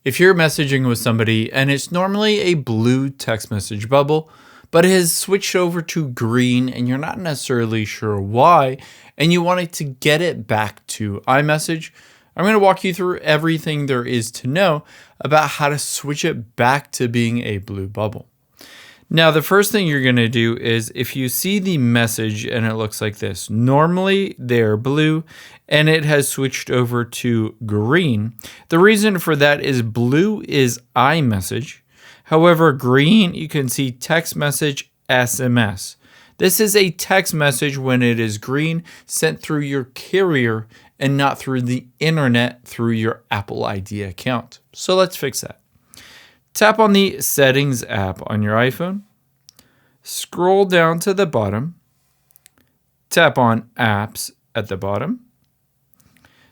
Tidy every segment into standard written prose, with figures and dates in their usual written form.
If you're messaging with somebody and it's normally a blue text message bubble, but it has switched over to green and you're not necessarily sure why, and you wanted to get it back to iMessage, I'm going to walk you through everything there is to know about how to switch it back to being a blue bubble. Now, the first thing you're going to do is if you see the message and it looks like this, normally they're blue and it has switched over to green. The reason for that is blue is iMessage. However, green, you can see text message, SMS. This is a text message when it is green sent through your carrier and not through the internet through your Apple ID account. So let's fix that. Tap on the Settings app on your iPhone. Scroll down to the bottom. Tap on Apps at the bottom.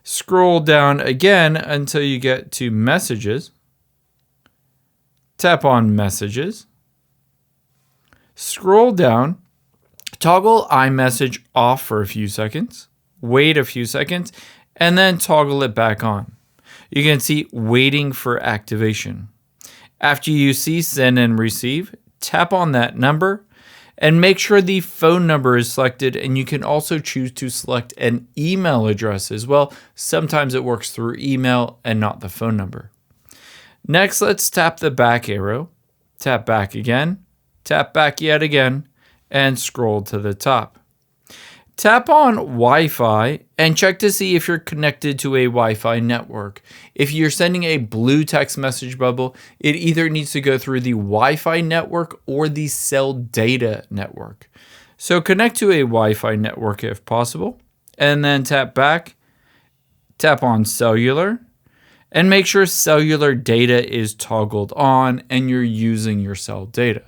Scroll down again until you get to Messages. Tap on Messages. Scroll down. Toggle iMessage off for a few seconds. Wait a few seconds and then toggle it back on. You can see Waiting for Activation. After you see Send and Receive, tap on that number and make sure the phone number is selected, and you can also choose to select an email address as well. Sometimes it works through email and not the phone number. Next, let's tap the back arrow, tap back again, tap back yet again, and scroll to the top. Tap on Wi-Fi and check to see if you're connected to a Wi-Fi network. If you're sending a blue text message bubble, it either needs to go through the Wi-Fi network or the cell data network. So connect to a Wi-Fi network if possible, and then tap back, tap on cellular, and make sure cellular data is toggled on and you're using your cell data.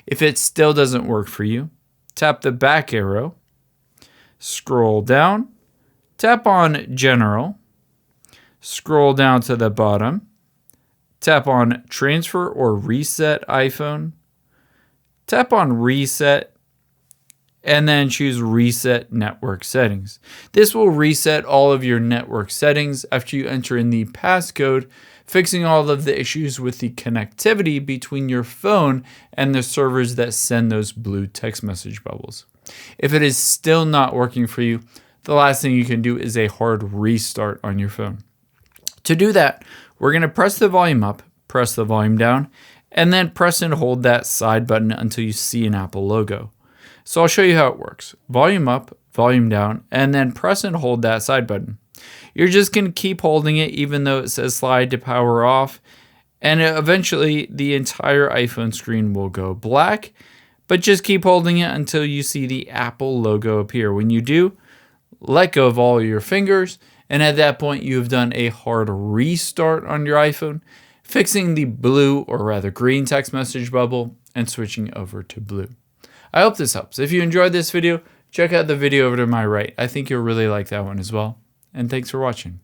If it still doesn't work for you, tap the back arrow, scroll down, tap on General, scroll down to the bottom, tap on Transfer or Reset iPhone, tap on Reset, and then choose Reset Network Settings. This will reset all of your network settings after you enter in the passcode, fixing all of the issues with the connectivity between your phone and the servers that send those blue text message bubbles. If it is still not working for you, the last thing you can do is a hard restart on your phone. To do that, we're going to press the volume up, press the volume down, and then press and hold that side button until you see an Apple logo. So I'll show you how it works. Volume up, volume down, and then press and hold that side button. You're just going to keep holding it even though it says slide to power off, and eventually the entire iPhone screen will go black, but just keep holding it until you see the Apple logo appear. When you do, let go of all your fingers, and at that point you've done a hard restart on your iPhone, fixing the blue or rather green text message bubble and switching over to blue. I hope this helps. If you enjoyed this video, check out the video over to my right. I think you'll really like that one as well. And thanks for watching.